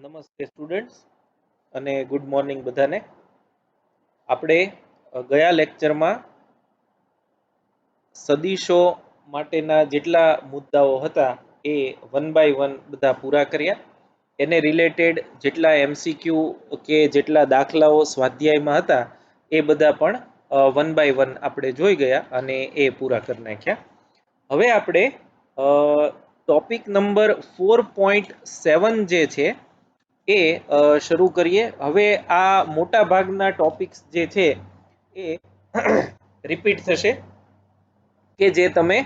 નમસ્તે સ્ટુડન્ટ્સ અને good morning બધાને. આપણે ગયા લેક્ચરમાં સદીશો માટેના જેટલા મુદ્દાઓ હતા એ વન બાય વન બધા પૂરા કર્યા. એને રિલેટેડ જેટલા એમસીક્યુ કે જેટલા દાખલાઓ સ્વાધ્યાયમાં હતા એ બધા પણ વન બાય વન આપણે જોઈ ગયા અને એ પૂરા કરી નાખ્યા. હવે આપણે ટોપિક નંબર 4.7 જે છે એ શરૂ કરીએ. હવે આ મોટા ભાગના ટોપિક્સ જે છે એ રિપીટ થશે કે જે તમે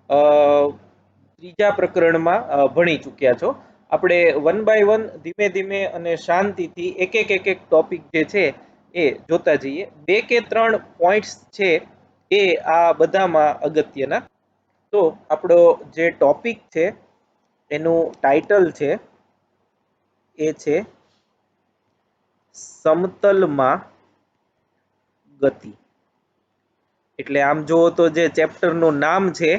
ત્રીજા પ્રકરણમાં ભણી ચૂક્યા છો. આપણે વન બાય વન ધીમે ધીમે અને શાંતિથી એક એક ટોપિક જે છે એ જોતા જઈએ. 2 કે 3 પોઈન્ટ્સ છે એ આ બધામાં અગત્યના. તો આપણો જે ટોપિક છે એનું ટાઇટલ છે એ છે સમતલમાં ગતિ. એટલે આમ જુઓ તો જે ચેપ્ટરનું નામ છે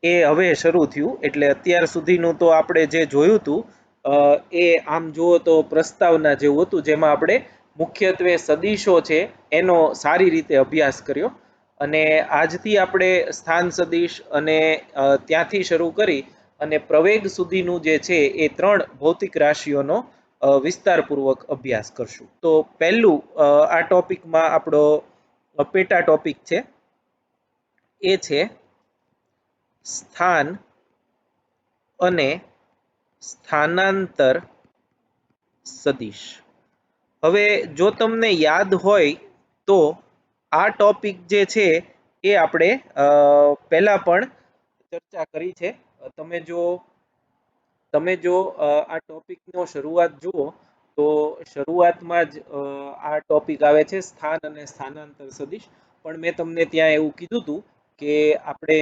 એ હવે શરૂ થયું. એટલે અત્યાર સુધીનું તો આપણે જે જોયું હતું એ આમ જુઓ તો પ્રસ્તાવના જેવું હતું, જેમાં આપણે મુખ્યત્વે સદીશો છે એનો સારી રીતે અભ્યાસ કર્યો. અને આજથી આપણે સ્થાન સદીશ અને ત્યાંથી શરૂ કરી અને પ્રવેગ સુધીનું જે છે એ 3 ભૌતિક રાશિઓનો વિસ્તારપૂર્વક અભ્યાસ કરશું. તો પહેલું આ ટોપિકમાં આપણો પેટા ટોપિક છે એ છે સ્થાન અને સ્થાનાંતર સદિશ. હવે જો તમને યાદ હોય તો આ ટોપિક જે છે એ આપણે પહેલા પણ ચર્ચા કરી છે. તમે જો આ ટોપિકનો શરૂઆત જુઓ તો શરૂઆતમાં જ આ ટોપિક આવે છે સ્થાન અને સ્થાનાંતર સદિશ. પણ મેં તમને ત્યાં એવું કીધું હતું કે આપણે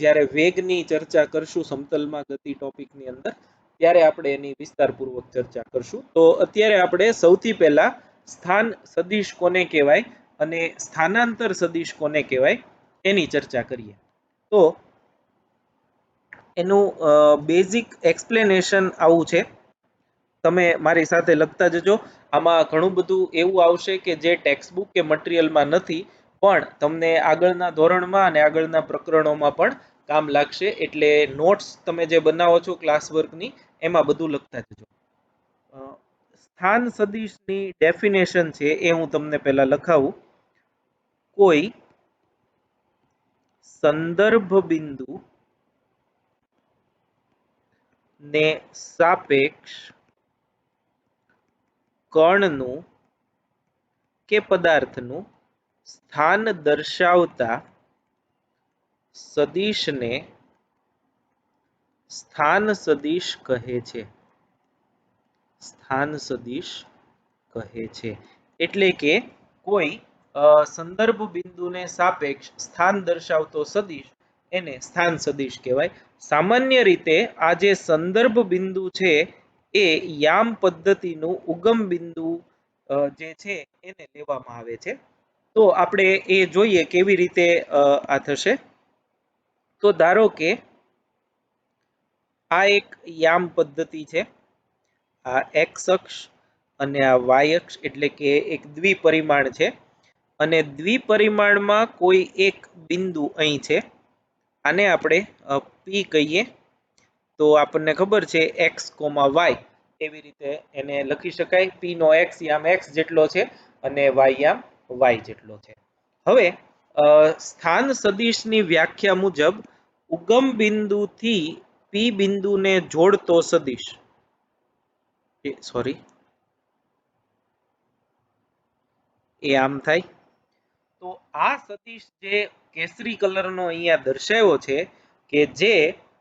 જ્યારે વેગની ચર્ચા કરશું સમતલમાં ગતિ ટોપિકની અંદર ત્યારે આપણે એની વિસ્તારપૂર્વક ચર્ચા કરશું. તો અત્યારે આપણે સૌથી પહેલા સ્થાન સદિશ કોને કહેવાય અને સ્થાનાંતર સદિશ કોને કહેવાય એની ચર્ચા કરીએ. તો એનું બેઝિક એક્સપ્લેનેશન આવું છે, તમે મારી સાથે લખતા જજો. આમાં ઘણું બધું એવું આવશે કે જે ટેક્સ્ટબુક કે મટીરિયલમાં નથી, પણ તમને આગળના ધોરણમાં અને આગળના પ્રકરણોમાં પણ કામ લાગશે. એટલે નોટ્સ તમે જે બનાવો છો ક્લાસ વર્કની એમાં બધું લખતા જજો. સ્થાન સદિશની ડેફિનેશન છે એ હું તમને પહેલા લખાવું. કોઈ સંદર્ભ બિંદુ ને સાપેક્ષ કણનું કે પદાર્થનું સ્થાન દર્શાવતા સદિશને સ્થાન સદિશ કહે છે. સ્થાન સદિશ કહે છે એટલે કે કોઈ સંદર્ભ બિંદુને સાપેક્ષ સ્થાન દર્શાવતો સદિશ એને સ્થાન સદિશ કહેવાય. સામાન્ય રીતે આ જે સંદર્ભ બિંદુ છે એ યામ પદ્ધતિનું ઉગમ બિંદુ જે છે એને લેવામાં આવે છે. તો આપણે એ જોઈએ કેવી રીતે આ થશે. તો ધારો કે આ એક યામ પદ્ધતિ છે, આ એક્સ અક્ષ અને આ વાય અક્ષ એટલે કે એક દ્વિપરિમાણ છે. અને દ્વિપરિમાણમાં કોઈ એક બિંદુ અહીં છે, આને આપણે પી કહીએ. તો આપણને ખબર છે એક્સ કોમા વાય એવી રીતે એને લખી શકાય. પી નો એક્સ યામ એક્સ જેટલો છે અને વાય યામ વાય જેટલો છે. હવે સ્થાન સદિશની વ્યાખ્યા મુજબ ઉગમ બિંદુથી પી બિંદુને જોડતો સદિશ એ આમ થાય. તો આ સદિશ જે કેસરી કલરનો અહીંયા દર્શાવ્યો છે કે જે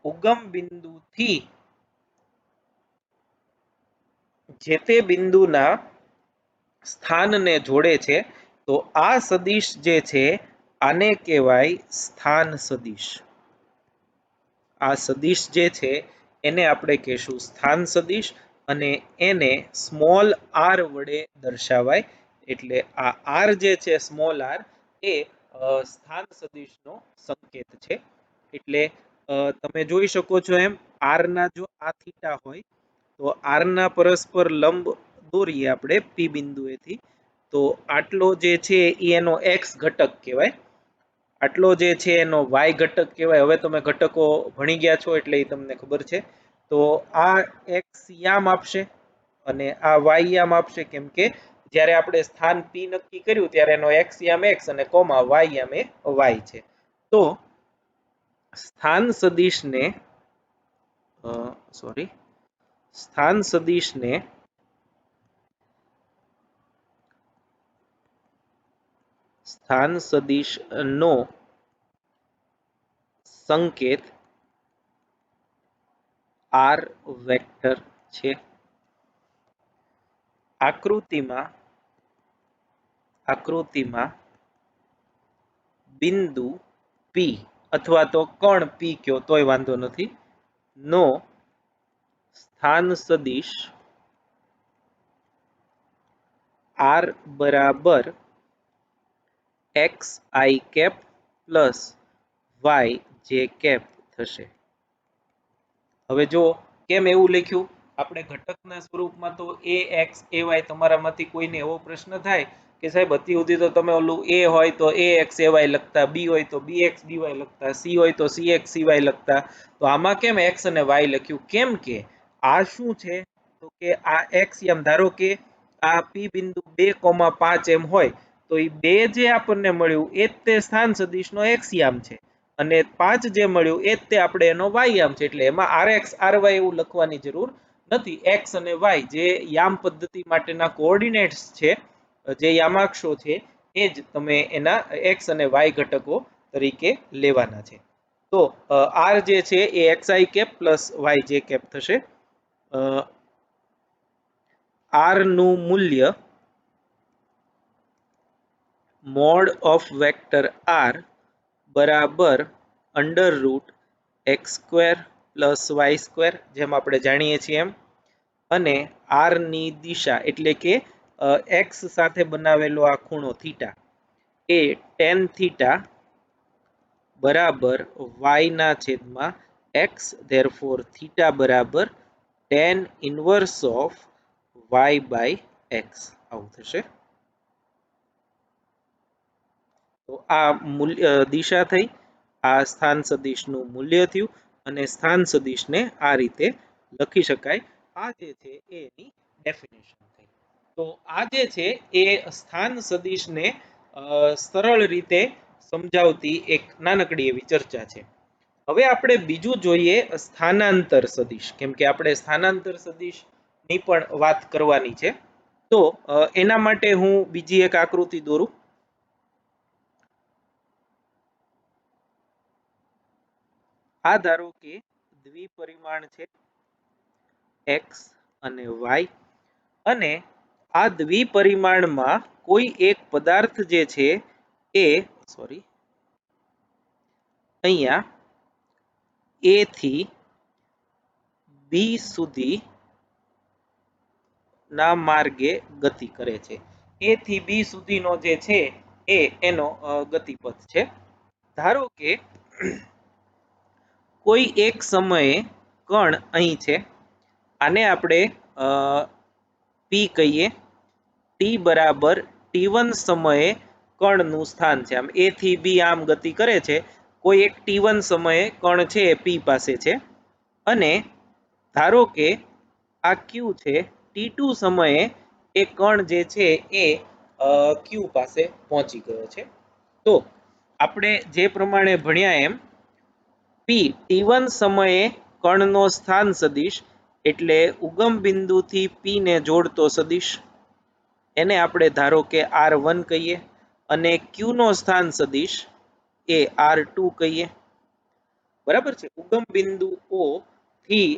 ઉગમ બિંદુથી જે તે બિંદુના સ્થાનને જોડે છે, તો આ સદિશ જે છે આને કહેવાય સ્થાન સદિશ. આ સદિશ જે છે એને આપણે કહેશું સ્થાન સદિશ અને એને સ્મોલ આર વડે દર્શાવાય. એટલે આ આર જે છે સ્મોલ આર એ સ્થાન સદિશનો સંકેત છે. એટલે તમે જોઈ શકો છો એમ આર ના જો આ થીટા હોય તો આર ના પરસ્પર લંબ દોરીએ આપણે પી બિંદુએથી, તો આટલો જે છે એ એનો એક્સ ઘટક કહેવાય, આટલો જે છે એનો વાય ઘટક કહેવાય. હવે તમે ઘટકો ભણી ગયા છો એટલે એ તમને ખબર છે. તો આ એક્સ યામ આપશે અને આ વાય યામ આપશે, કેમ કે જ્યારે આપણે સ્થાન પી નક્કી કર્યું ત્યારે એનો એક્સ યામ એક્સ અને કોમા વાય યામ એ વાય છે. તો સ્થાન સદિશને સ્થાન સદિશને સ્થાન સદિશનો સંકેત આર વેક્ટર છે. આકૃતિમાં બિંદુ પી અથવા તો કણ પી કયો તોય વાંધો નથી નો સ્થાન સદિશ આર બરાબર x i cap plus y j cap થશે. હવે જો કેમ એવું લખ્યું, આપણે ઘટકના સ્વરૂપમાં તો એ એક્સ એ વાય, તમારામાંથી કોઈને એવો પ્રશ્ન થાય કે સાહેબ અતિ સુધી તો તમે ઓલું એ હોય તો એ એક્સ એ વાય લખતા, બી હોય તો બી એક્સ બી વાય લખતા, સી હોય તો સી એક્સ સી વાય લખતા, તો આમાં કેમ એક્સ અને વાય લખ્યું? કેમ કે આ શું છે, તો કે આ એક્સ એમ ધારો કે આ પી બિંદુ 2,5 એમ હોય તો એ 2 જે આપણને મળ્યું એ જ તે સ્થાન સદિશનો એક્સ યામ છે અને 5 જે મળ્યું એ જ તે આપણે એનો વાય યામ છે. એટલે એમાં આર એક્સ આર વાય એવું લખવાની જરૂર નથી. એક્સ અને વાય જે યામ પદ્ધતિ માટેના કોઓર્ડિનેટ્સ છે, જે યામાક્ષો છે, એ જ તમે એના એક્સ અને વાય ઘટકો તરીકે લેવાના છે. તો આર જે છે એ x i cap plus y j cap થશે. આર નું મૂલ્ય મોડ ઓફ વેક્ટર આર બરાબર under root x square plus y square, જેમ આપણે જાણીએ છીએ એમ, અને આર ની દિશા એટલે કે એક્સ સાથે બનાવેલો આ ખૂણો થીટા એ ટેન થીટા બરાબર વાય ના છેદમાં એક્સ, ધેરફોર થીટા બરાબર tan inverse of y by x આવું થશે. તો આ મૂલ્ય દિશા થઈ, આ સ્થાન સદિશનું મૂલ્ય થયું અને સ્થાન સદિશને આ રીતે લખી શકાય. આ જે છે એની ડેફિનેશન થઈ. તો આ જે છે એ સ્થાન સદિશને સરળ રીતે સમજાવતી એક નાનકડી એવી ચર્ચા છે. હવે આપણે બીજું જોઈએ સ્થાનાંતર સદિશ, કેમ કે આપણે સ્થાનાંતર સદિશની પણ વાત કરવાની છે. તો એના માટે હું બીજી એક આકૃતિ દોરું. આ ધારો કે દ્વિપરિમાણ છે એક્સ અને વાય, અને આ દ્વિપરિમાણમાં કોઈ એક પદાર્થ જે છે એ અહીંયા એ થી બી સુધી ના માર્ગે ગતિ કરે છે. એ થી બી સુધીનો જે છે એ એનો ગતિપથ છે. ધારો કે કોઈ એક સમયે કણ અહીં છે, આને આપણે પી કહીએ. ટી બરાબર T1 સમયે કણનું સ્થાન છે. આમ એ થી બી આમ ગતિ કરે છે, કોઈ એક T1 સમયે કણ છે એ પી પાસે છે, અને ધારો કે આ ક્યુ છે, T2 સમયે એ કણ જે છે એ ક્યુ પાસે પહોંચી ગયો છે. તો આપણે જે પ્રમાણે ભણ્યા એમ પી T1 સમયે કણનો સ્થાન સદિશ એટલે ઉગમ બિંદુથી પી ને જોડતો સદિશ, એને આપણે ધારો કે R1 કહીએ, અને Q નો સ્થાન સદિશ એ R2 કહીએ. બરાબર છે. ઉગમ બિંદુ O થી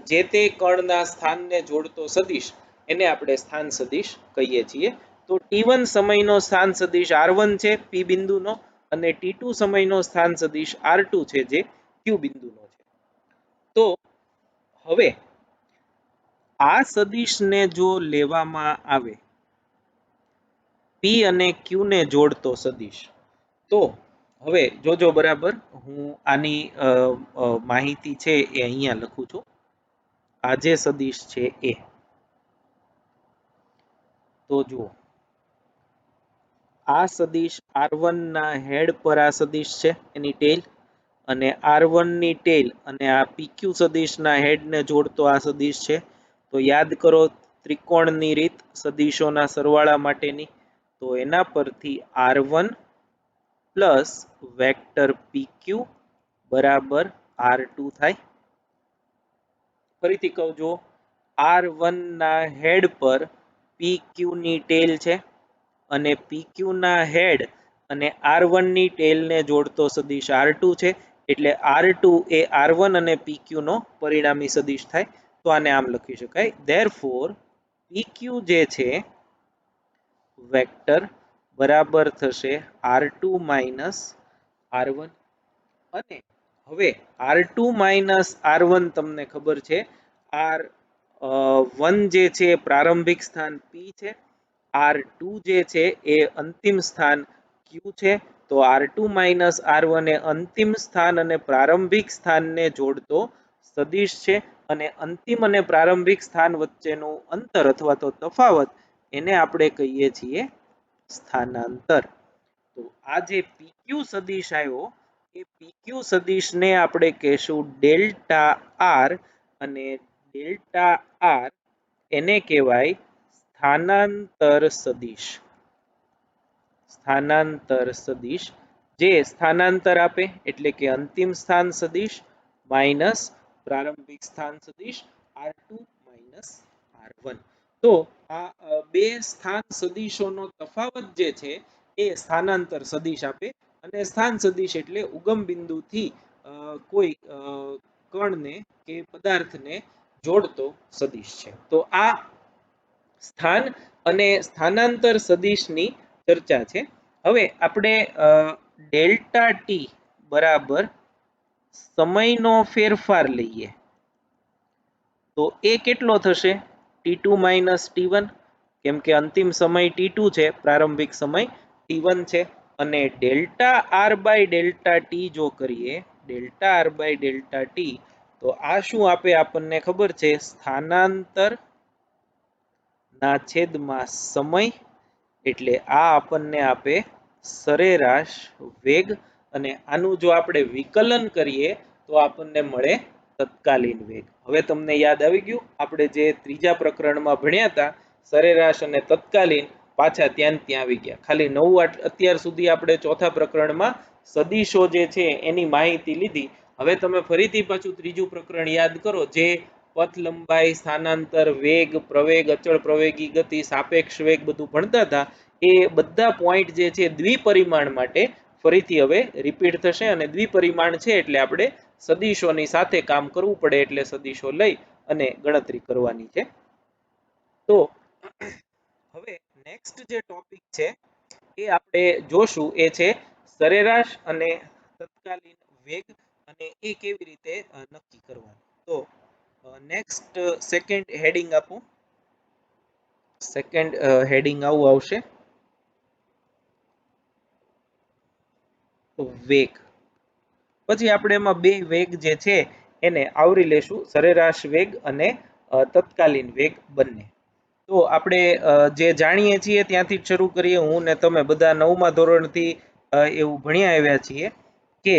જે તે કણના સ્થાનને જોડતો સદિશ એને આપણે સ્થાન સદિશ કહીએ છીએ. તો T1 સમયનો સ્થાન સદિશ R1 છે P બિંદુનો, અને T2 સમયનો સ્થાન સદિશ R2 છે જે Q બિંદુનો છે. તો હવે આ સદિશને જો લેવામાં આવે P અને Q ને જોડતો સદિશ, તો હવે જોજો બરાબર, હું આની માહિતી છે એ અહીંયા લખું છું. આ જે સદિશ છે એ. તો જુઓ, આ સદિશ R1 ના હેડ પર આ સદિશ છે એની ટેલ, અને R1 ની ટેલ અને આ PQ સદિશના હેડને જોડતો આ સદિશ છે. તો યાદ કરો ત્રિકોણની રીત સદિશોના સરવાળા માટેની. તો એના પરથી R1 પ્લસ વેક્ટર PQ બરાબર R2 થાય. ફરીથી કહું જો, R1 ના હેડ પર PQ ની ટેલ છે અને PQ ના હેડ અને R1 ની ટેલને જોડતો સદિશ R2 છે. એટલે R2 એ R1 અને PQ નો પરિણામી સદિશ થાય. તો આને આમ લખી શકાય, ધેરફોર PQ જે છે વેક્ટર બરાબર થશે R2 માઇનસ R1. અને હવે R2 માઇનસ R1 તમને ખબર છે, R1 જે છે પ્રારંભિક સ્થાન P છે, R2 જે છે એ અંતિમ સ્થાન Q છે. તો R2 માઇનસ R1 એ અંતિમ સ્થાન અને પ્રારંભિક સ્થાનને જોડતો સદિશ છે, અને અંતિમ અને પ્રારંભિક સ્થાન વચ્ચેનું અંતર અથવા તો તફાવત એને આપણે કહીએ છીએ સ્થાનાંતર. તો આ જે PQ સદિશ આવ્યો એ PQ સદિશને આપણે કહેશું ડેલ્ટા R, અને ડેલ્ટા R એને કહેવાય સ્થાનાંતર સદિશ. સ્થાનાંતર સદિશ જે સ્થાનાંતર આપે એટલે કે અંતિમ સ્થાન સદિશ માઇનસ પ્રારંભિક સ્થાન સદિશ R2 માઇનસ R1. તો આ બે સ્થાન સદિશોનો તફાવત જે છે એ સ્થાનાંતર સદિશ આપે, અને સ્થાન સદિશ એટલે ઉગમ બિંદુથી કોઈ કણને કે પદાર્થને જોડતો સદિશ છે. તો આ સ્થાન અને સ્થાનાંતર સદિશની ચર્ચા છે. હવે આપણે ડેલ્ટા ટી બરાબર સમયનો ફેરફાર લઈએ તો એ કેટલો થશે? T2 માઇનસ T1, કેમ કે અંતિમ સમય T2 છે, પ્રારંભિક સમય T1 છે. અને delta R by delta t જો કરીએ, delta R by delta t, તો આ શું આપે આપણને ખબર છે? સ્થાનાંતર ના છેદમાં સમય, એટલે આ આપણને આપે સરેરાશ વેગ. અને આનું જો આપણે વિકલન કરીએ તો આપણને મળે તત્કાલીન વેગ. હવે તમને યાદ આવી ગયું આપણે જે ત્રીજા પ્રકરણમાં ભણ્યા હતા સરેરાશ અને તત્કાલીન, પાછા ત્યાં આવી ગયા. ખાલી નવું અત્યાર સુધી આપણે ચોથા પ્રકરણમાં સદિશો જે છે એની માહિતી લીધી. હવે તમે ફરીથી પાછું ત્રીજું પ્રકરણ યાદ કરો, જે પથ લંબાઈ, સ્થાનાંતર, વેગ, પ્રવેગ, અચળ પ્રવેગી ગતિ, સાપેક્ષ વેગ બધું ભણતા હતા. એ બધા પોઈન્ટ જે છે દ્વિપરિમાણ માટે ફરીથી હવે રિપીટ થશે, અને દ્વિપરિમાણ છે એટલે આપણે સદિશોની સાથે કામ કરવું પડે, એટલે સદિશો લઈ અને ગણતરી કરવાની છે. તો હવે નેક્સ્ટ જે ટોપિક છે એ આપણે જોશું, એ છે સરેરાશ અને તત્કાલીન વેગ, અને એ કેવી રીતે નક્કી કરવાનું. તો નેક્સ્ટ સેકન્ડ હેડિંગ આપો. સેકન્ડ હેડિંગ આવું આવશે, વેગ. પછી આપણે એમાં બે વેગ જે છે એને આવરી લેશું, સરેરાશ વેગ અને તત્કાલીન વેગ બંને. તો આપણે જે જાણીએ છીએ ત્યાંથી જ શરૂ કરીએ. હું ને તમે બધા 9મા ધોરણથી એવું ભણ્યા આવ્યા છીએ કે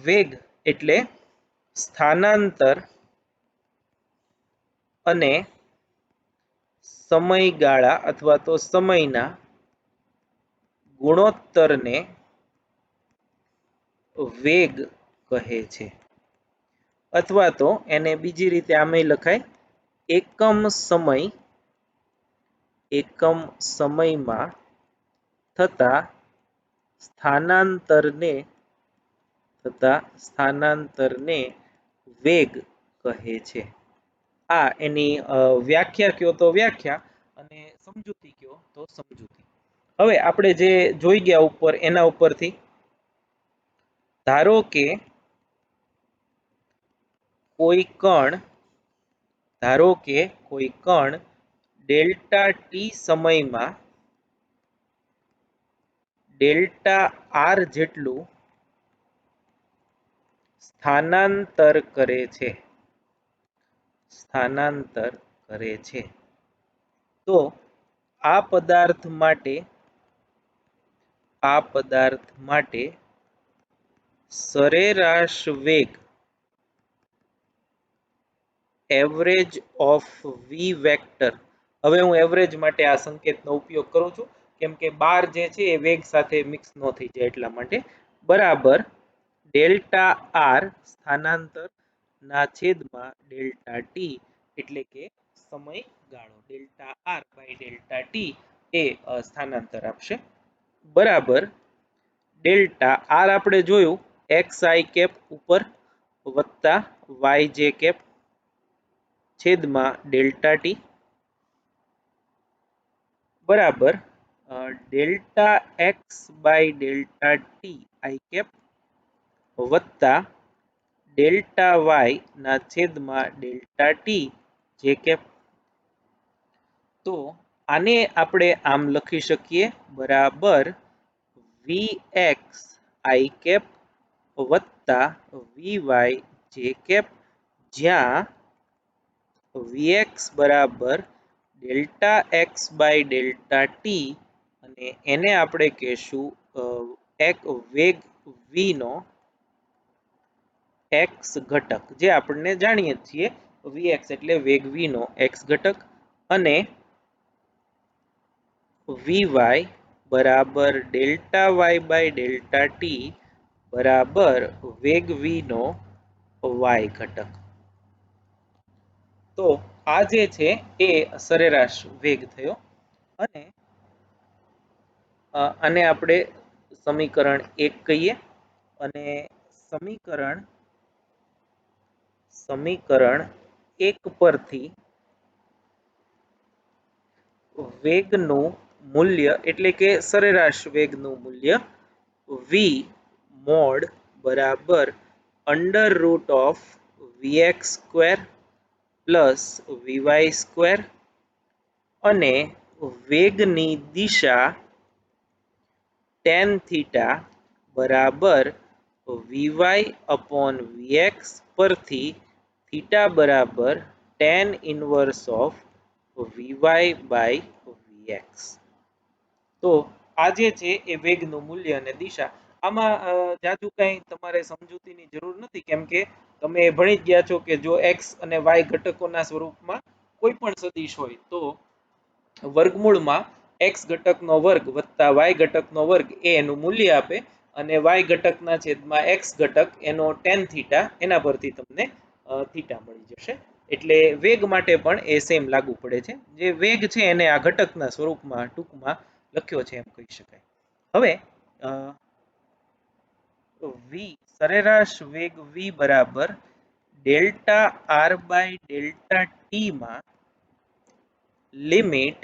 વેગ એટલે સ્થાનાંતર અને સમયગાળા અથવા તો સમયના ગુણોત્તરને વેગ કહે છે. અથવા તો એને બીજી રીતે આમેય લખાય, એકમ સમયમાં થતા સ્થાનાંતરને વેગ કહે છે. આ એની વ્યાખ્યા કયો તો વ્યાખ્યા, અને સમજૂતી કયો તો સમજૂતી. હવે આપણે જે જોઈ ગયા ઉપર, એના ઉપરથી ધારો કે કોઈ કણ ડેલ્ટા ટી સમયમાં ડેલ્ટા આર જેટલું સ્થાનાંતર કરે છે. સ્થાનાંતર કરે છે. તો આ પદાર્થ માટે સરેરાશ વેગ એવરેજ ઓફ વી વેક્ટર. હવે હું એવરેજ માટે આ સંકેતનો ઉપયોગ કરું છું કેમ કે બાર જે છે એ વેગ સાથે મિક્સ ન થઈ જાય એટલા માટે, બરાબર ડેલ્ટા આર સ્થાનાંતર ના છેદમાં ડેલ્ટા ટી એટલે કે સમયગાળો. Delta R by delta t એ સ્થાનાંતર આપશે, બરાબર ડેલ્ટા આર આપણે જોયું એક્સ આઈ કેપ ઉપર વત્તા વાય જે કેપ છેદમાં ડેલ્ટા ટી બરાબર delta x by delta t i cap વત્તા ડેલ્ટા વાય ના છેદમાં ડેલ્ટા ટી જે કેપ. તો આને આપણે આમ લખી શકીએ, બરાબર વી એક્સ આઈ કેપ વત્તા વી વાય જે કેપ, જ્યાં Vx બરાબર delta x by delta t અને એને આપણે કહેશું એક વેગ v નો x ઘટક, જે આપણને જાણીએ છીએ Vx એટલે વેગ v નો x ઘટક, અને Vy બરાબર delta y by delta t બરાબર વેગ v નો y ઘટક. તો આ જે છે એ સરેરાશ વેગ થયો, અને આને આપણે સમીકરણ 1 કહીએ, અને સમીકરણ 1 પરથી વેગનું મૂલ્ય એટલે કે સરેરાશ વેગનું મૂલ્ય v મોડ બરાબર under root of vx square plus vy square અને વેગની દિશા tan થીટા બરાબર vy અપોન vx પરથી થીટા બરાબર tan inverse of vy by vx. તો આ જે છે એ વેગનું મૂલ્ય અને દિશા, આમાં જાજુ કંઈ તમારે સમજૂતીની જરૂર નથી કેમ કે તમે ભણી જ ગયા છો કે જો x અને y ઘટકોના સ્વરૂપમાં કોઈ પણ સદિશ હોય તો વર્ગમૂળમાં x ઘટકનો વર્ગ વત્તા y ઘટકનો વર્ગ એ એનું મૂલ્ય આપે, અને y ઘટકના છેદમાં x ઘટક એનો tan થીટા, એના પરથી તમને થીટા મળી જશે. એટલે વેગ માટે પણ એ સેમ લાગુ પડે છે. જે વેગ છે એને આ ઘટકના સ્વરૂપમાં ટૂંકમાં લખ્યો છે એમ કહી શકાય. હવે v સરેરાશ વેગ v બરાબર delta R by delta t માં limit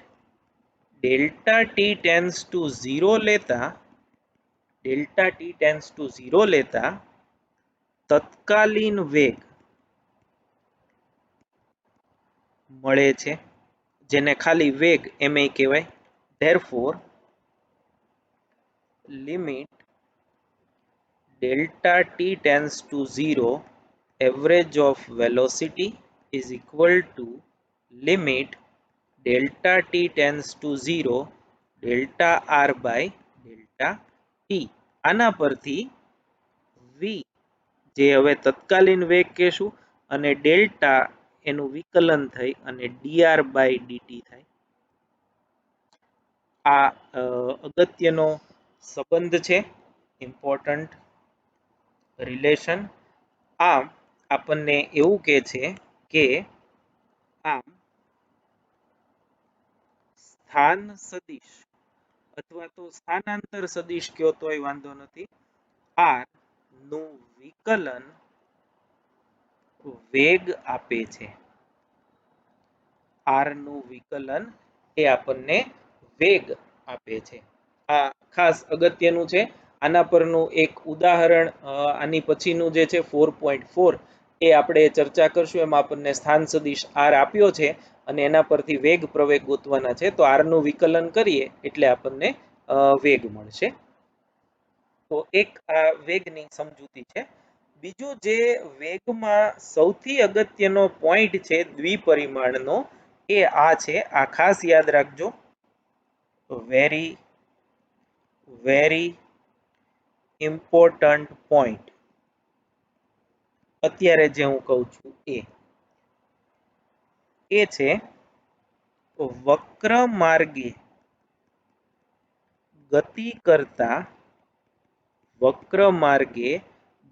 delta t tends to 0 લેતા તત્કાલીન વેગ મળે છે, જેને ખાલી વેગ એમ કહેવાય. Therefore limit delta t tends to 0 average of velocity is equal to limit delta t tends to 0 delta R by delta t. આના પરથી v જે હવે તત્કાલીન વેગ કહેશું, અને ડેલ્ટા એનું વિકલન થઈ અને dr બાય dt થાય. આ અગત્યનો સંબંધ છે, ઇમ્પોર્ટન્ટ રિલેશન. આમ આપણને એવું કહે છે કે આમ સ્થાન સદિશ અથવા તો સ્થાનાંતર સદિશ કયો તોય વાંધો નથી, r નું વિકલન વેગ આપે છે. r નું વિકલન એ આપણને વેગ આપે છે. આ ખાસ અગત્યનું છે. આના પરનું એક ઉદાહરણ આની પછીનું જે છે 4.4 એ આપણે ચર્ચા કરશું. એમાં આપણને સ્થાન સદિશ r આપ્યો છે અને એના પરથી વેગ પ્રવેગ ગોતવાના છે. તો r નું વિકલન કરીએ એટલે આપણને વેગ મળશે. તો એક આ વેગની સમજૂતી છે. બીજું જે વેગમાં સૌથી અગત્યનો પોઈન્ટ છે દ્વિપરિમાણનો, એ આ છે. આ ખાસ યાદ રાખજો. Very very important point. અત્યારે જે હું કહું છું એ છે વક્ર માર્ગે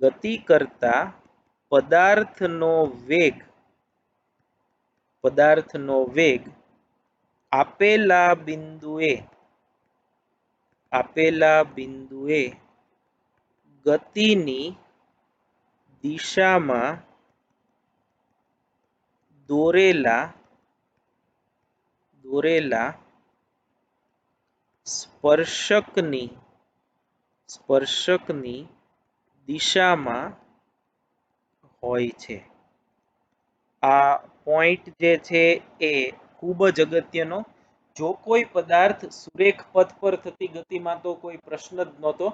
ગતિ કરતા પદાર્થનો વેગ આપેલા બિંદુએ ગતિની દિશામાં દોરેલા સ્પર્શકની દિશામાં હોય છે. આ પોઈન્ટ જે છે એ ખૂબ જ અગત્યનો. જો કોઈ પદાર્થ સુરેખ પથ પર થતી ગતિમાં તો કોઈ પ્રશ્ન જ નહોતો,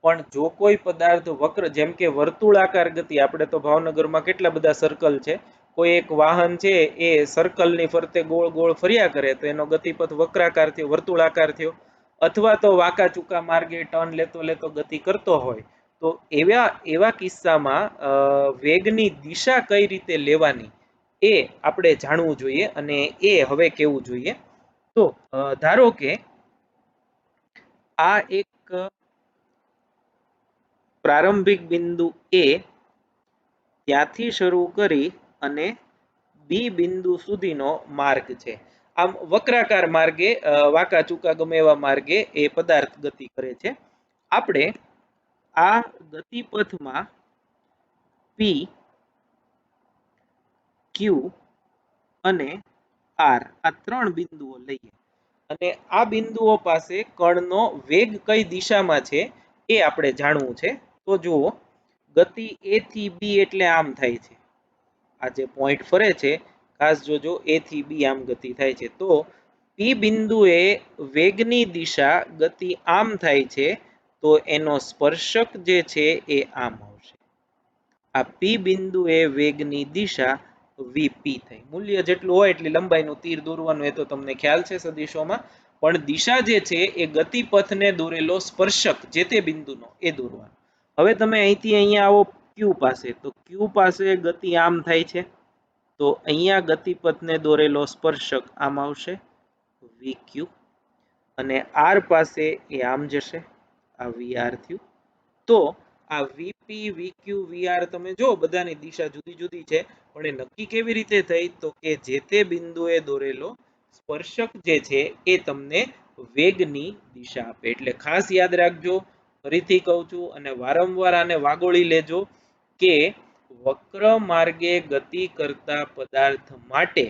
પણ જો કોઈ પદાર્થ વક્ર, જેમ કે વર્તુળાકાર ગતિ, આપણે તો ભાવનગરમાં કેટલા બધા સર્કલ છે, કોઈ એક વાહન છે એ સર્કલની ફરતે ગોળ ગોળ ફર્યા કરે તો એનો ગતિપથ વક્રાકાર થયો, વર્તુળાકાર થયો. અથવા તો વાંકા ચૂકા માર્ગે ટર્ન લેતો ગતિ કરતો હોય તો એવા કિસ્સામાં વેગની દિશા કઈ રીતે લેવાની એ આપણે જાણવું જોઈએ, અને એ હવે કેવું જોઈએ. તો ધારો કે આ એક પ્રારંભિક બિંદુ A, ત્યાંથી શરૂ કરી અને બી બિંદુ સુધીનો માર્ગ છે. આમ વક્રાકાર માર્ગે, વાંકા ચૂકા ગમે એવા માર્ગે એ પદાર્થ ગતિ કરે છે. આપણે આ ગતિપથમાં P, Q અને R આ ત્રણ બિંદુઓ લઈએ, અને આ બિંદુઓ પાસે કણનો વેગ કઈ દિશામાં છે એ આપણે જાણવું છે. તો જુઓ, ગતિ A થી B એટલે આમ થાય છે. આ જે પોઈન્ટ ફરે છે, ખાસ જોજો, A થી B આમ ગતિ થાય છે. તો P બિંદુએ વેગની દિશા ગતિ આમ થાય છે, તો એનો સ્પર્શક જે છે એ આમ આવશે. આ P બિંદુએ વેગની દિશા VP થઈ. મૂલ્ય જેટલું હોય એટલી લંબાઈનું તીર દોરવાનું, એ તો તમને ખ્યાલ છે સદિશોમાં. પણ દિશા જે છે એ ગતિપથને દોરેલો સ્પર્શક જે તે બિંદુનો એ દોરવાનો. હવે તમે અહીંથી અહીંયા આવો Q પાસે, તો Q પાસે ગતિ આમ થાય છે, તો અહીંયા ગતિપથને દોરેલો સ્પર્શક આમ આવશે, VQ. અને R પાસે એ આમ જશે, આ VR થયું. તો આ VP, VQ, VR તમે જો બધાની દિશા જુદી જુદી છે, પણ એ નક્કી કેવી રીતે થઈ? તો કે જે તે બિંદુએ દોરેલો સ્પર્શક જે છે એ તમને વેગની દિશા આપે. એટલે ખાસ યાદ રાખજો, ફરીથી કહું છું અને વારંવાર આને વાગોળી લેજો કે વક્ર માર્ગે ગતિ કરતા પદાર્થ માટે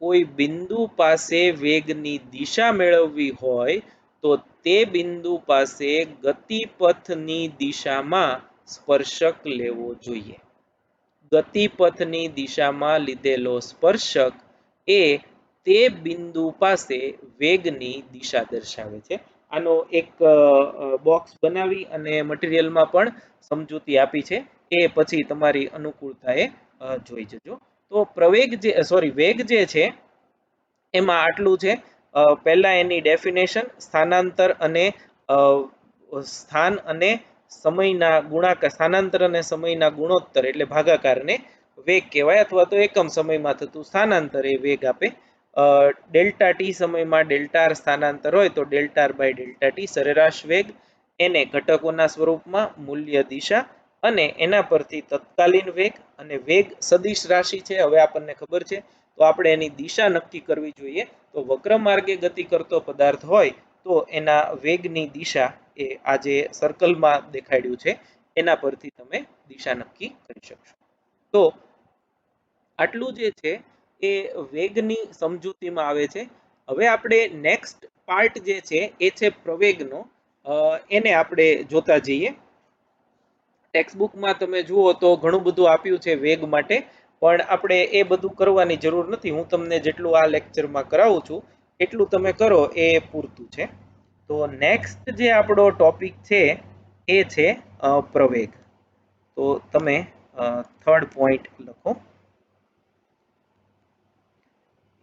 કોઈ બિંદુ પાસે વેગની દિશા મેળવવી હોય તો તે બિંદુ પાસે ગતિપથની દિશામાં સ્પર્શક લેવો જોઈએ. ગતિપથની દિશામાં લીધેલો સ્પર્શક એ તે બિંદુ પાસે વેગની દિશા દર્શાવે છે. આનો એક બોક્સ બનાવી અને મટીરિયલમાં પણ સમજૂતી આપી છે, એ પછી તમારી અનુકૂળતાએ જોઈ જજો. તો વેગ જે છે એમાં આટલું છે. પહેલા એની ડેફિનેશન, સ્થાનાંતર અને સ્થાન અને સમયના ગુણાકાર, સ્થાનાંતર અને સમયના ગુણોત્તર એટલે ભાગાકારને વેગ કહેવાય, અથવા તો એકમ સમયમાં થતું સ્થાનાંતર એ વેગ આપે. ડેલ્ટા ટી સમયમાં ડેલ્ટા આર સ્થાનાંતર હોય તો delta R by delta t સરેરાશ વેગ, એને ઘટકોના સ્વરૂપમાં મૂલ્ય, દિશા, અને એના પરથી તત્કાલીન વેગ. અને વેગ સદિશ રાશિ છે, હવે આપણને ખબર છે, તો આપણે એની દિશા નક્કી કરવી જોઈએ. તો વક્ર માર્ગે ગતિ કરતો પદાર્થ હોય તો એના વેગની દિશા એ આ જે સર્કલમાં દેખાડ્યું છે એના પરથી તમે દિશા નક્કી કરી શકશો. તો આટલું જે છે એ વેગની સમજૂતીમાં આવે છે. હવે આપણે નેક્સ્ટ પાર્ટ જે છે એ છે પ્રવેગનો. એને આપણે જોતા જઈએ. ટેક્સ્ટબુકમાં તમે જુઓ તો ઘણું બધું આપ્યું છે વેગ માટે, પણ આપણે એ બધું કરવાની જરૂર નથી. હું તમને જેટલું આ લેક્ચરમાં કરાવું છું એટલું તમે કરો એ પૂરતું છે. તો નેક્સ્ટ જે આપણો ટોપિક છે એ છે પ્રવેગ. તો તમે થર્ડ પોઈન્ટ લખો,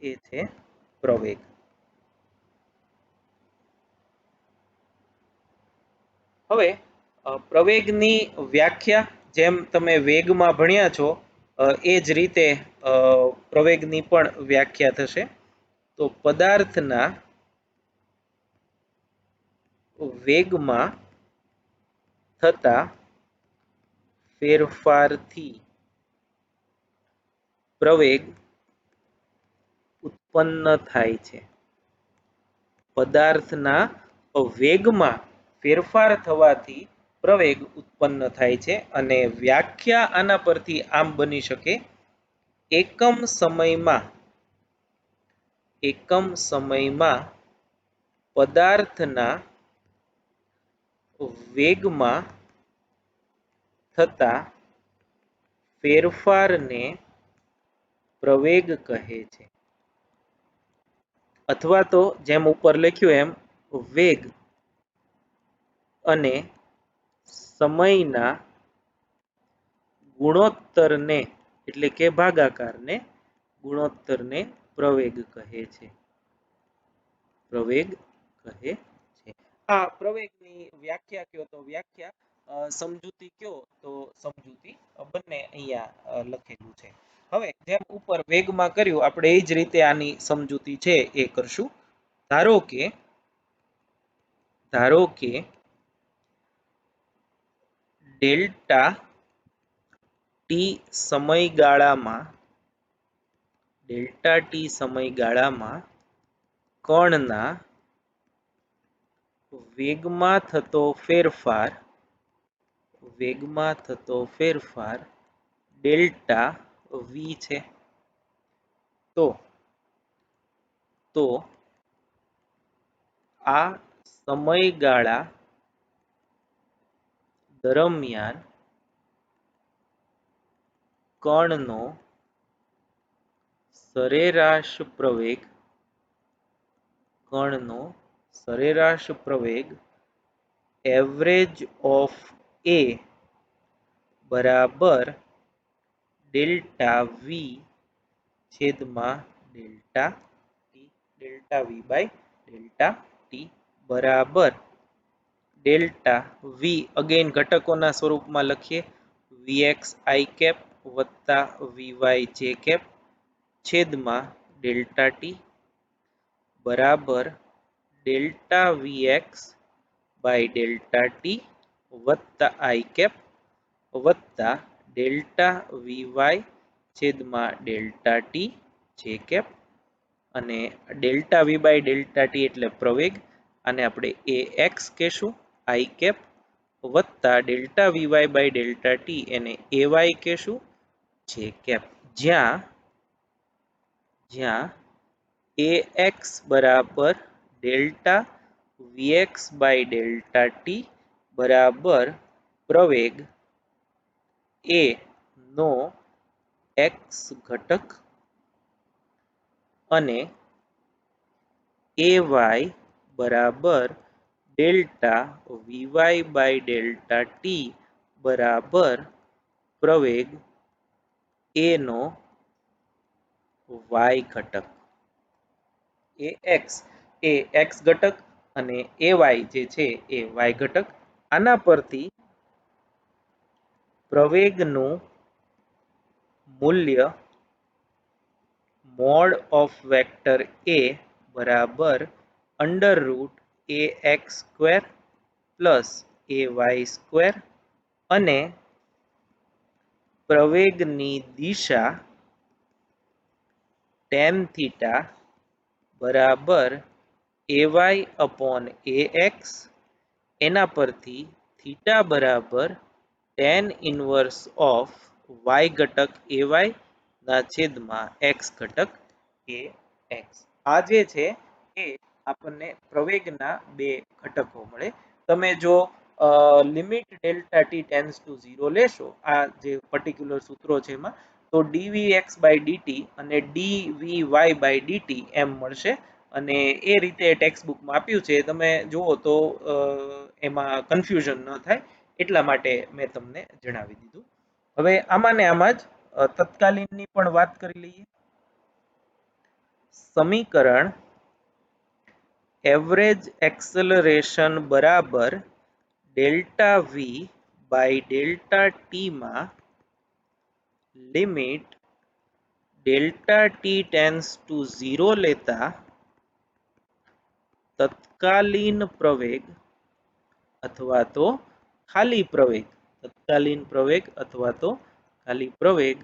એ છે પ્રવેગ. હવે પ્રવેગની વ્યાખ્યા જેમ તમે વેગમાં ભણ્યા છો એ જ રીતે પ્રવેગની પણ વ્યાખ્યા થશે. તો પદાર્થના વેગમાં થતા ફેરફારથી પ્રવેગ ઉત્પન્ન થાય છે. પદાર્થના વેગમાં ફેરફાર થવાથી પ્રવેગ ઉત્પન્ન થાય છે. અને વ્યાખ્યા આના પરથી આમ બની શકે, એકમ સમયમાં પદાર્થના વેગમાં થતા ફેરફારને પ્રવેગ કહે છે. અથવા તો જેમ ઉપર લખ્યું એમ, વેગ અને સમયના ગુણોત્તરને એટલે કે ભાગાકારને ગુણોત્તરને પ્રવેગ કહે છે. પ્રવેગ કહે છે. આ પ્રવેગની વ્યાખ્યા કયો તો વ્યાખ્યા, સમજૂતી કયો તો સમજૂતી, બંને અહીંયા લખેલું છે. હવે જેમ ઉપર વેગમાં કર્યું આપણે એ જ રીતે આની સમજૂતી છે એ કરશું. ધારો કે ડેલ્ટા ટી સમયગાળામાં કણના વેગમાં થતો ફેરફાર ડેલ્ટા વી છે. તો આ સમયગાળા દરમિયાન કણનો સરેરાશ પ્રવેગ એવરેજ ઓફ એ બરાબર ડેલ્ટા વી છેદમાં delta v by delta t બરાબર ડેલ્ટા વી, અગેન ઘટકોના સ્વરૂપમાં લખીએ, વીએક્સ આઈ કેપ વત્તા વીવાય જે કેપ છેદમાં ડેલ્ટા ટી બરાબર delta v x by delta t વત્તા આઈ કેપ વત્તા ડેલ્ટા વીવાય છેદમાં ડેલ્ટા ટી જે કેપ. અને delta v by delta t એટલે પ્રવેગ, અને આપણે એ એક્સ કહેશું, આઈ કેપ વત્તા delta v y by delta t એને એ વાય કહેશું, જે કેપ. જ્યાં એ એક્સ બરાબર delta v x by delta t બરાબર પ્રવેગ એ નો એક્સ ઘટક અને એ વાય બરાબર delta v y by delta t બરાબર પ્રવેગ એ નો વાય ઘટક. એ એક્સ ઘટક અને એ વાય જે છે એ વાય ઘટક. આના પરથી પ્રવેગનું મૂલ્ય મોડ ઓફ વેક્ટર એ બરાબર under root a x square plus a y square અને પ્રવેગની દિશા ટેન થીટા બરાબર a y upon a x, એના પરથી થીટા બરાબર ટેન ઇનવર્સ ઓફ વાય ઘટક એ વાય ના છેદમાં એક્સ ઘટક એ એક્સ. આ જે છે એ આપણને પ્રવેગના બે ઘટકો મળે. તમે જો limit delta t tends to 0 લેશો, આ જે પર્ટિક્યુલર સૂત્રો છે એમાં, તો dvx બાય dt અને dvy બાય dt એમ મળશે. અને એ રીતે ટેક્સ્ટ બુકમાં આપ્યું છે, તમે જુઓ તો એમાં કન્ફ્યુઝન ન થાય એટલા માટે મેં તમને જણાવી દીધું. હવે આમાં ને આમાં જ તત્કાલીનની પણ વાત કરી લઈએ. સમીકરણ એવરેજ એક્સલરેશન બરાબર delta v by delta t માં limit delta t tends to 0 લેતા તત્કાલીન પ્રવેગ અથવા તો ખાલી પ્રવેગ, તત્કાલીન પ્રવેગ અથવા તો ખાલી પ્રવેગ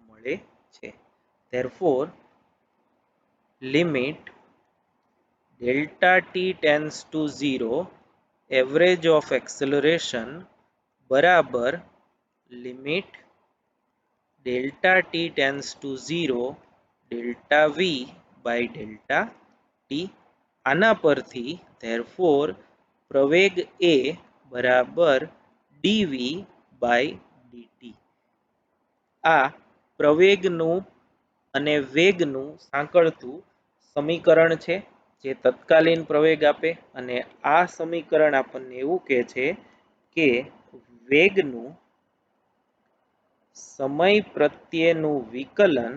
મળે છે. Therefore, limit delta t tends to 0 average of acceleration બરાબર limit delta t tends to 0 delta v by delta t. આના પરથી therefore પ્રવેગ એ બરાબર ડીવી બાય ડીટી. આ પ્રવેગનું અને વેગનું સાંકળતું સમીકરણ છે જે તત્કાલીન પ્રવેગ આપે, અને આ સમીકરણ આપણને એવું કહે છે કે વેગનું સમય પ્રત્યેનું વિકલન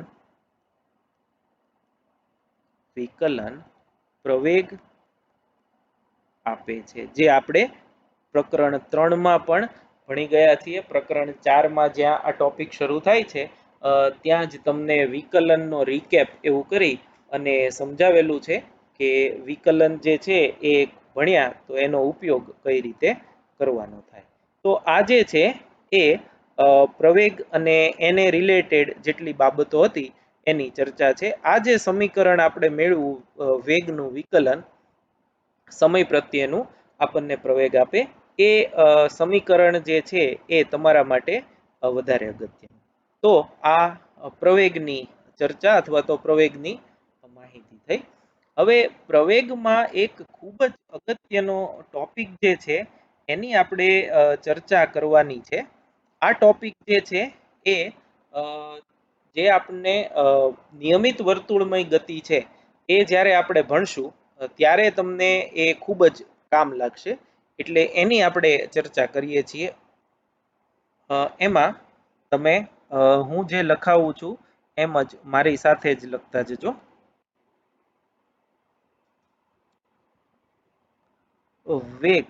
પ્રવેગ આપે છે, જે આપણે પ્રકરણ 3 માં પણ ભણી ગયા છીએ. પ્રકરણ 4 માં જ્યાં આ ટોપિક શરૂ થાય છે ત્યાં જ તમને વિકલનનો રીકેપ એવું કરી અને સમજાવેલું છે કે વિકલન જે છે એ ભણ્યા તો એનો ઉપયોગ કઈ રીતે કરવાનો થાય. તો આ જે છે એ પ્રવેગ અને એને રિલેટેડ જેટલી બાબતો હતી એની ચર્ચા છે. આ જે સમીકરણ આપણે મેળવું વેગનું વિકલન સમય પ્રત્યેનું આપણને પ્રવેગ આપે, એ સમીકરણ જે છે એ તમારા માટે વધારે અગત્યનું. તો આ પ્રવેગની ચર્ચા અથવા તો પ્રવેગની માહિતી થઈ. હવે પ્રવેગમાં એક ખૂબ જ અગત્યનો ટોપિક જે છે એની આપણે ચર્ચા કરવાની છે. આ ટોપિક જે છે એ જે આપણને નિયમિત વર્તુળમય ગતિ છે એ જ્યારે આપણે ભણશું ત્યારે તમને એ ખૂબ જ કામ લાગશે, એટલે એની આપણે ચર્ચા કરીએ છીએ. એમાં તમે હું જે લખાવું છું એમ જ મારી સાથે જ લખતા જજો. વેગ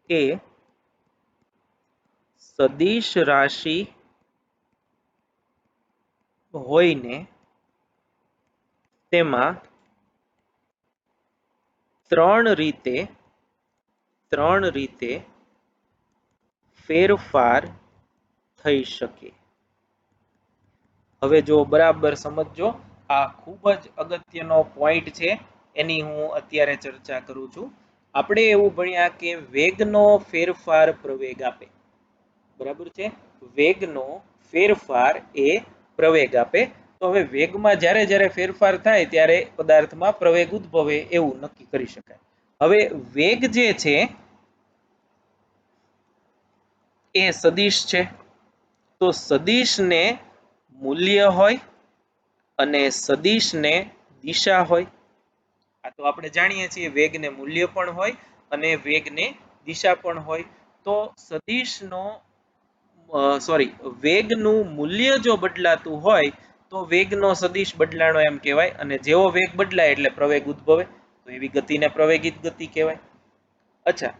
એ સદિશ રાશિ હોઈને તેમાં ત્રણ રીતે ફેરફાર થઈ શકે. હવે જો બરાબર સમજજો, આ ખૂબ જ અગત્યનો પોઈન્ટ છે, એની હું અત્યારે ચર્ચા કરું છું. આપણે એવું ભણ્યા કે વેગનો ફેરફાર પ્રવેગ આપે, બરાબર છે. વેગનો ફેરફાર એ પ્રવેગ આપે. તો હવે વેગમાં જ્યારે જ્યારે ફેરફાર થાય ત્યારે પદાર્થમાં પ્રવેગ ઉદ્ભવે એવું નક્કી કરી શકાય. હવે વેગ જે છે એ સદિશ છે, તો સદિશને મૂલ્ય હોય અને સદિશને દિશા હોય. આ તો આપણે જાણીએ છીએ વેગને મૂલ્ય પણ હોય અને વેગને દિશા પણ હોય. તો સદિશનો વેગનું મૂલ્ય જો બદલાતું હોય તો વેગનો સદિશ બદલાણો એમ કહેવાય, અને જેવો વેગ બદલાય એટલે પ્રવેગ ઉદ્ભવે, તો એવી ગતિને પ્રવેગિત ગતિ કહેવાય. અચ્છા,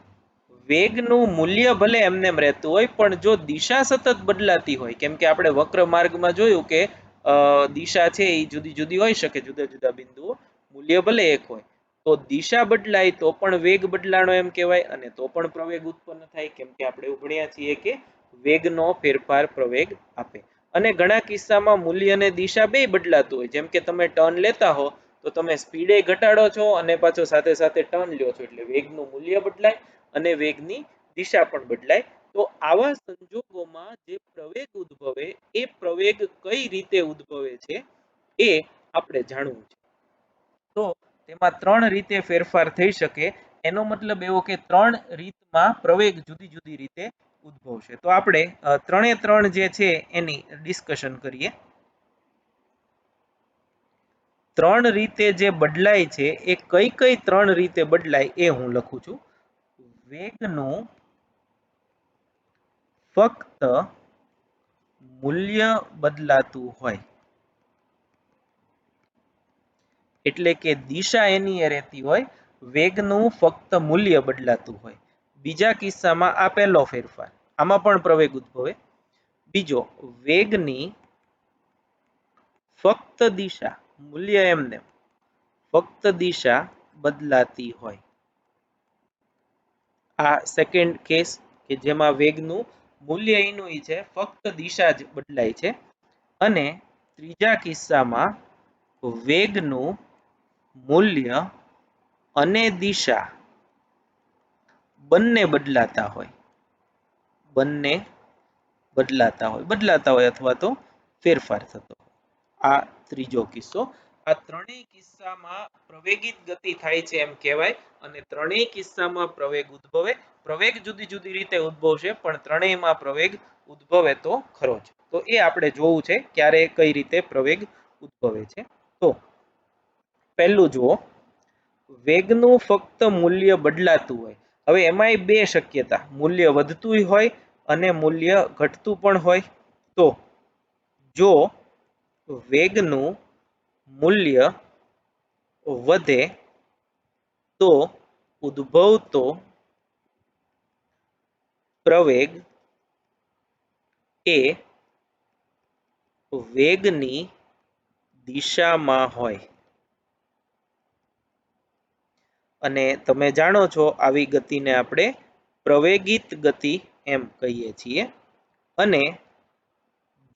વેગનું મૂલ્ય ભલે એમને રહેતું હોય પણ જો દિશા સતત બદલાતી હોય, કેમ કે આપણે વક્ર માર્ગમાં જોયું કે દિશા છે એ જુદી જુદી હોઈ શકે, જુદા જુદા બિંદુઓ, મૂલ્ય ભલે એક હોય, તો દિશા બદલાય તો પણ વેગ બદલાણો એમ કહેવાય અને તો પણ પ્રવેગ ઉત્પન્ન થાય, કેમ કે આપણે એવું ભણ્યા છીએ કે વેગનો ફેરફાર પ્રવેગ આપે. અને ઘણા કિસ્સામાં મૂલ્ય અને દિશા બે બદલાતું હોય, જેમ કે તમે ટર્ન લેતા હો તો તમે સ્પીડે ઘટાડો છો અને પાછો સાથે સાથે ટર્ન લ્યો છો, એટલે વેગનું મૂલ્ય બદલાય અને વેગની દિશા પણ બદલાય. તો આવા સંજોગોમાં જે પ્રવેગ ઉદ્ભવે એ પ્રવેગ કઈ રીતે ઉદ્ભવે છે એ આપણે જાણવું છે. તો તેમાં ત્રણ રીતે ફેરફાર થઈ શકે, એનો મતલબ એવો કે ત્રણ રીતમાં પ્રવેગ જુદી જુદી રીતે ઉદ્ભવશે. તો આપણે ત્રણે ત્રણ જે છે એની ડિસ્કશન કરીએ. ત્રણ રીતે જે બદલાય છે એ કઈ કઈ ત્રણ રીતે બદલાય એ હું લખું છું. વેગનું ફક્ત મૂલ્ય બદલાતું હોય, એટલે કે દિશા એની એ રહેતી હોય, વેગનું ફક્ત મૂલ્ય બદલાતું હોય. બીજા કિસ્સામાં આ પહેલો ફેરફાર, આમાં પણ પ્રવેગ ઉદ્ભવે. બીજો, વેગની ફક્ત દિશા, મૂલ્ય એમને ફક્ત દિશા બદલાતી હોય. આ સેકન્ડ કેસ કે જેમાં વેગનું મૂલ્ય એનું છે, ફક્ત દિશા જ બદલાય છે. અને ત્રીજા કિસ્સામાં વેગનું મૂલ્ય અને દિશા બંને બદલાતા હોય, બંને બદલાતા હોય અથવા તો ફેરફાર થતો હોય. આ ત્રીજો કિસ્સો. આ ત્રણેય કિસ્સામાં પ્રવેગિત ગતિ થાય છે એમ કહેવાય, અને ત્રણેય કિસ્સામાં પ્રવેગ ઉદ્ભવે. પ્રવેગ જુદી જુદી રીતે ઉદ્ભવશે, પણ ત્રણેયમાં પ્રવેગ ઉદ્ભવે તો ખરો જ. તો એ આપણે જોવું છે ક્યારે કઈ રીતે પ્રવેગ ઉદ્ભવે છે. તો પહેલું જુઓ, વેગનું ફક્ત મૂલ્ય બદલાતું હોય. હવે એમાંય બે શક્યતા, મૂલ્ય વધતું હોય અને મૂલ્ય ઘટતું પણ હોય. તો જો વેગનું મૂલ્ય વધે તો ઉદ્ભવતો પ્રવેગ એ વેગની દિશામાં હોય. અને તમે જાણો છો આવી ગતિને આપણે પ્રવેગિત ગતિ એમ કહીએ છીએ. અને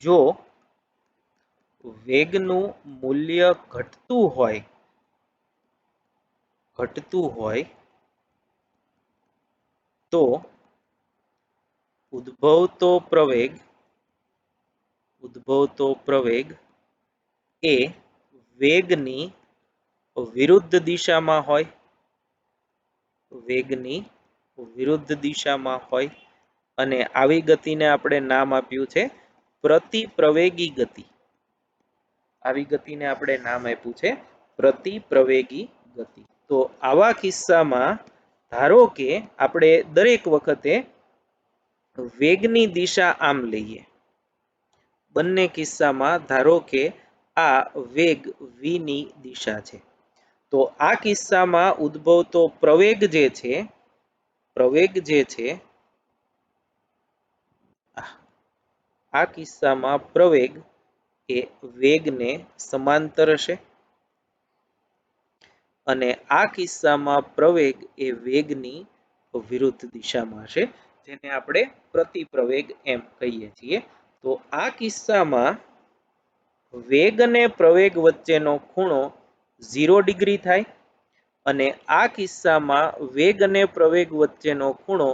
જો વેગનું મૂલ્ય ઘટતું હોય તો ઉદ્ભવતો પ્રવેગ એ વેગની વિરુદ્ધ દિશામાં હોય, વેગની વિરુદ્ધ દિશામાં હોય. અને આવી ગતિને આપણે નામ આપ્યું છે પ્રતિપ્રવેગી ગતિ. આવી ગતિને આપણે નામ આપ્યું છે પ્રતિપ્રવેગી ગતિ. તો આવા કિસ્સામાં ધારો કે આપણે દરેક વખતે વેગની દિશા આમ લઈએ. બંને કિસ્સામાં ધારો કે આ વેગ v ની દિશા છે. તો આ કિસ્સામાં ઉદ્ભવતો પ્રવેગ જે છે આ કિસ્સામાં પ્રવેગ એ વેગને સમાંતર હશે, અને આ કિસ્સામાં પ્રવેગ એ વેગની વિરુદ્ધ દિશામાં હશે, જેને આપણે પ્રતિપ્રવેગ એમ કહીએ છીએ. તો આ કિસ્સામાં વેગ અને પ્રવેગ વચ્ચેનો ખૂણો 0 ડિગ્રી થાય, અને આ કિસ્સામાં વેગ અને પ્રવેગ વચ્ચેનો ખૂણો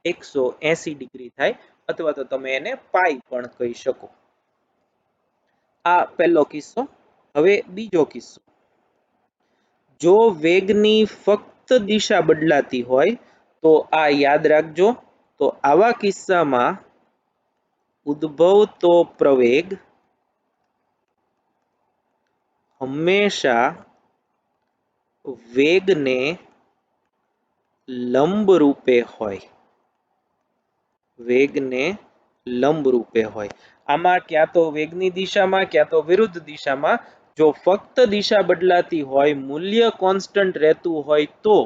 180 ડિગ્રી થાય, અથવા તો તમે એને પાઈ પણ કહી શકો. આ પહેલો કિસ્સો. હવે બીજો કિસ્સો, જો વેગની ફક્ત દિશા બદલાતી હોય તો આ યાદ રાખજો. તો આવા કિસ્સામાં ઉદ્ભવતો પ્રવેગ હંમેશા વેગને લંબ રૂપે હોય, વેગને લંબ રૂપે હોય. આમાં ક્યાં તો વેગની દિશામાં ક્યાં તો વિરુદ્ધ દિશામાં. જો ફક્ત દિશા બદલાતી હોય, મૂલ્ય કોન્સ્ટન્ટ રહેતું હોય, તો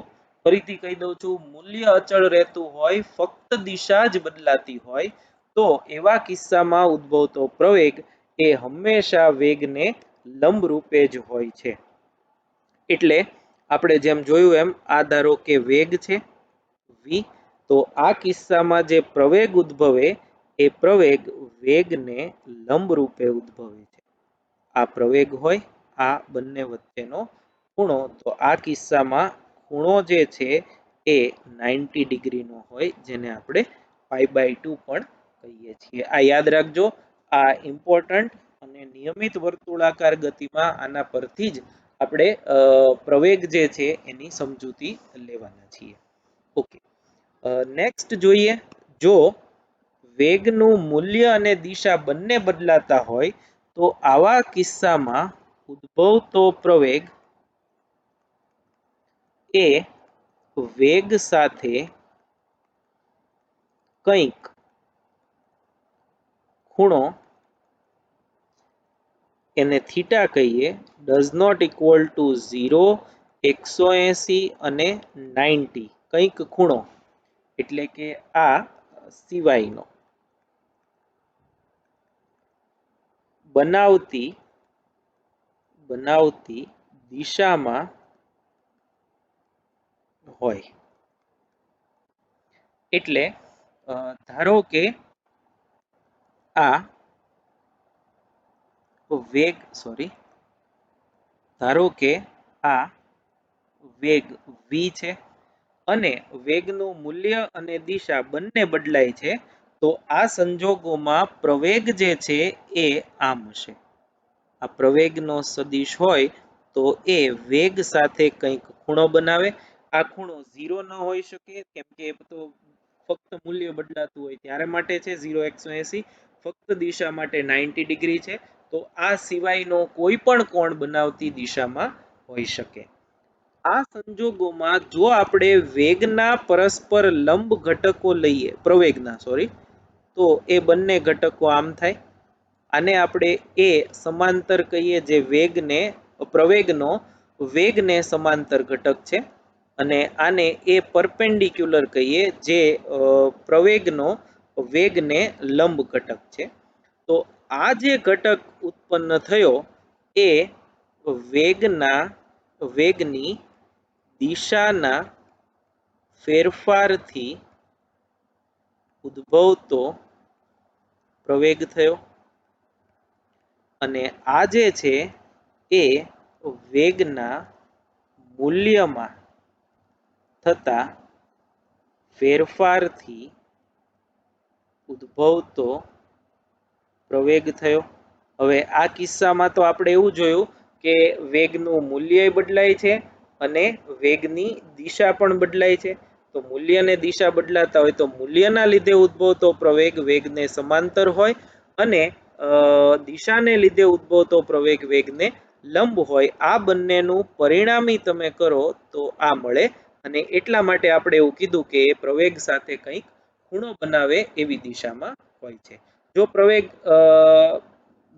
ફરીથી કહી દઉં છું, મૂલ્ય અચળ રહેતું હોય, ફક્ત દિશા જ બદલાતી હોય, તો એવા કિસ્સામાં ઉદ્ભવતો પ્રવેગ એ હંમેશા વેગને લંબ રૂપે જ હોય છે. એટલે આપણે જેમ જોયું એમ, આ ધારો કે વેગ છે v, તો આ કિસ્સામાં જે પ્રવેગ ઉદ્ભવે એ પ્રવેગ વેગને લંબ રૂપે ઉદ્ભવે છે. આ પ્રવેગ હોય, આ બંને વચ્ચેનો ખૂણો. તો આ કિસ્સામાં ખૂણો જે છે એ 90 ડિગ્રીનો હોય, જેને આપણે π/2 પણ કહીએ છીએ. આ યાદ રાખજો, આ ઇમ્પોર્ટન્ટ અને નિયમિત વર્તુળાકાર ગતિમાં આના પરથી જ આપણે પ્રવેગ જે છે એની સમજૂતી લેવાના છીએ. ઓકે, નેક્સ્ટ જોઈએ. જો વેગનું મૂલ્ય અને દિશા બંને બદલાતા હોય તો આવા કિસ્સામાં ઉદ્ભવતો પ્રવેગ એ વેગ સાથે કંઈક ખૂણો એને થીટા કહીએ ડઝ નોટ ઇક્વલ ટુ 0, 180 અને 90 કંઈક ખૂણો એટલે કે આ સિવાયનો બનાવતી દિશામાં હોય. એટલે ધારો કે આ વેગ v છે અને વેગનું મૂલ્ય અને દિશા બંને બદલાય છે, તો આ સંજોગોમાં પ્રવેગ જે છે એ આમ હશે. આ પ્રવેગનો સદિશ હોય તો એ વેગ સાથે કંઈક ખૂણો બનાવે. આ ખૂણો 0 ન હોઈ શકે, કેમ કે તો ફક્ત મૂલ્ય બદલાતું હોય ત્યારે માટે છે 0, 180, ફક્ત દિશા માટે 90 ડિગ્રી છે. તો આ સિવાયનો કોઈ પણ કોણ બનાવતી દિશામાં હોઈ શકે. આ સંજોગોમાં જો આપણે વેગના પરસ્પર લંબ ઘટકો લઈએ, પ્રવેગના તો એ બંને ઘટકો આમ થાય. આને આપણે એ સમાંતર કહીએ, જે પ્રવેગનો વેગને સમાંતર ઘટક છે, અને આને એ પરપેન્ડિક્યુલર કહીએ, જે પ્રવેગનો વેગને લંબ ઘટક છે. તો આ જે ઘટક ઉત્પન્ન થયો એ વેગની દિશાના ફેરફારથી ઉદ્ભવતો પ્રવેગ થયો, અને આ જે છે એ વેગના મૂલ્યમાં થતા ફેરફારથી ઉદ્ભવતો પ્રવેગ થયો. હવે આ કિસ્સામાં તો આપણે એવું જોયું કે વેગનું મૂલ્ય બદલાય છે અને વેગની દિશા પણ બદલાય છે. તો મૂલ્ય અને દિશા બદલાતા હોય તો મૂલ્યના લીધે ઉદ્ભવતો પ્રવેગ વેગને સમાંતર હોય, અને દિશાને લીધે ઉદ્ભવતો પ્રવેગ વેગને લંબ હોય. આ બંનેનું પરિણામી તમે કરો તો આ મળે, અને એટલા માટે આપણે એવું કીધું કે પ્રવેગ સાથે કંઈક ખૂણો બનાવે એવી દિશામાં હોય છે. જો પ્રવેગ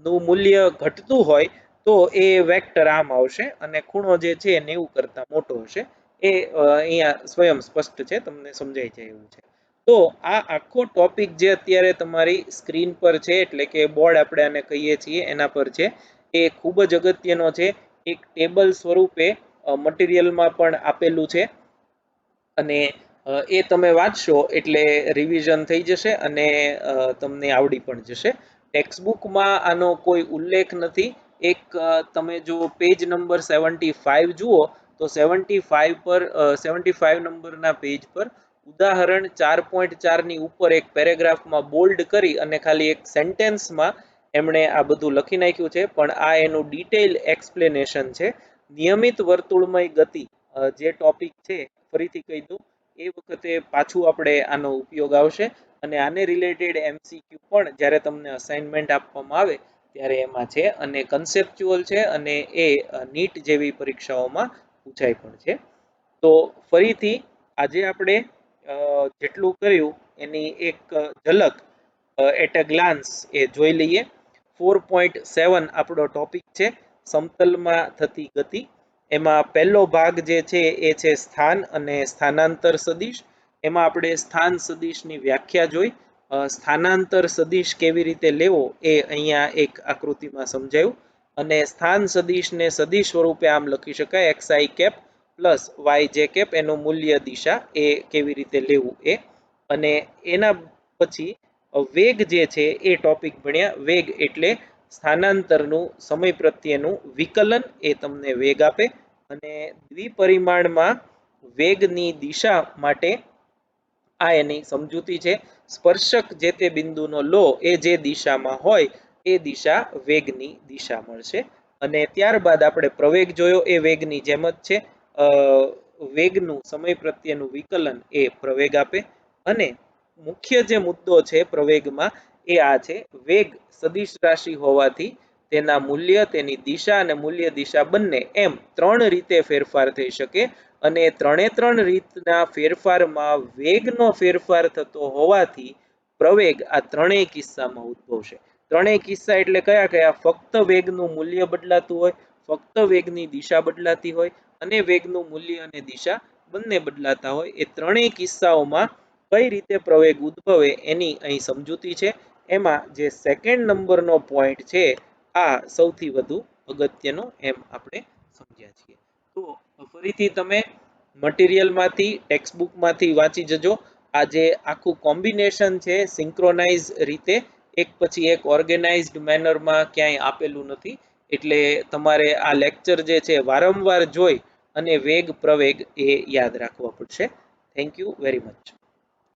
નું મૂલ્ય ઘટતું હોય તો એ વેક્ટર આમ આવશે, અને ખૂણો જે છે 90 કરતા મોટો હશે. એ અહીંયા સ્વયં સ્પષ્ટ છે, તમને સમજાઈ જાય એવું છે. તો આ આખો ટોપિક જે અત્યારે તમારી સ્ક્રીન પર છે, એટલે કે બોર્ડ આપણે આને કહીએ છીએ, એના પર છે, એ ખૂબ જ અગત્યનો છે. એક ટેબલ સ્વરૂપે મટીરિયલમાં પણ આપેલું છે, અને એ તમે વાંચશો એટલે રિવિઝન થઈ જશે અને તમને આવડી પણ જશે. ટેક્સ્ટબુકમાં આનો કોઈ ઉલ્લેખ નથી. એક તમે જો પેજ નંબર 75 જુઓ તો 75 પર 75 નંબરના પેજ પર ઉદાહરણ 4.4 ની ઉપર એક પેરેગ્રાફમાં બોલ્ડ કરી અને ખાલી એક સેન્ટેન્સમાં એમણે આ બધું લખી નાખ્યું છે, પણ આ એનું ડિટેઇલ એક્સપ્લેનેશન છે. નિયમિત વર્તુળમય ગતિ જે ટોપિક છે, ફરીથી કહી દઉં, એ વખતે પાછું આપણે આનો ઉપયોગ આવશે, અને આને રિલેટેડ MCQ પણ જ્યારે તમને અસાઇનમેન્ટ આપવામાં આવે ત્યારે એમાં છે, અને કન્સેપ્ચ્યુઅલ છે, અને એ નીટ જેવી પરીક્ષાઓમાં પૂછાય પણ છે. તો ફરીથી આજે આપણે જેટલું કર્યું એની એક ઝલક એટ અ ગ્લાન્સ એ જોઈ લઈએ. 4.7 આપણો ટોપિક છે, સમતલમાં થતી ગતિ. એમાં પહેલો ભાગ જે છે એ છે સ્થાન અને સ્થાનાંતર સદિશ. એમાં આપણે સ્થાન સદિશની વ્યાખ્યા જોઈ. સ્થાનાંતર સદિશ કેવી રીતે લેવો એ અહીંયા એક આકૃતિમાં સમજાયું, અને સ્થાન સદિશને સદિશ સ્વરૂપે આમ લખી શકાય xi cap plus yj cap, એનું મૂલ્ય દિશા એ કેવી રીતે લેવું એ. અને એના પછી વેગ જે છે એ ટોપિક ભણ્યા. વેગ એટલે સ્થાનાંતરનું સમય પ્રત્યેનું વિકલન, એ તમને વેગ આપે. અને દ્વિપરિમાણમાં વેગની દિશા માટે આ એની સમજૂતી છે. સ્પર્શક જે તે બિંદુનો લો એ જે દિશામાં હોય એ દિશા વેગની દિશા મળશે. અને ત્યારબાદ આપણે પ્રવેગ જોયો, એ વેગની જેમ જ છે. વેગનું સમય પ્રત્યેનું વિકલન એ પ્રવેગ આપે. અને મુખ્ય જે મુદ્દો છે પ્રવેગમાં એ આ છે, વેગ સદિશ રાશિ હોવાથી તેના મૂલ્ય, તેની દિશા અને મૂલ્ય દિશા બંને એમ 3 રીતે ફેરફાર થઈ શકે, અને ત્રણે ત્રણ રીતના ફેરફારમાં વેગનો ફેરફાર થતો હોવાથી પ્રવેગ આ ત્રણેય કિસ્સામાં ઉદ્ભવશે. ત્રણેય કિસ્સા એટલે કયા કયા? ફક્ત વેગનું મૂલ્ય બદલાતું હોય, ફક્ત વેગની દિશા બદલાતી હોય અને વેગનું મૂલ્ય અને દિશા બંને બદલાતા હોય. એ ત્રણેય કિસ્સાઓમાં કઈ રીતે પ્રવેગ ઉદ્ભવે એની અહીં સમજૂતી છે. એમાં જે સેકન્ડ નંબરનો પોઈન્ટ છે આ સૌથી વધુ અગત્યનો એમ આપણે સમજ્યા છીએ. તો ફરીથી તમે મટીરિયલમાંથી ટેક્સ્ટબુકમાંથી વાંચી જજો. આ જે આખું કોમ્બિનેશન છે સિંક્રોનાઇઝ રીતે એક પછી એક ઓર્ગેનાઇઝડ મેનરમાં ક્યાંય આપેલું નથી. એટલે તમારે આ લેક્ચર જે છે વારંવાર જોઈ અને વેગ પ્રવેગ એ યાદ રાખવા પડશે. Thank you very much.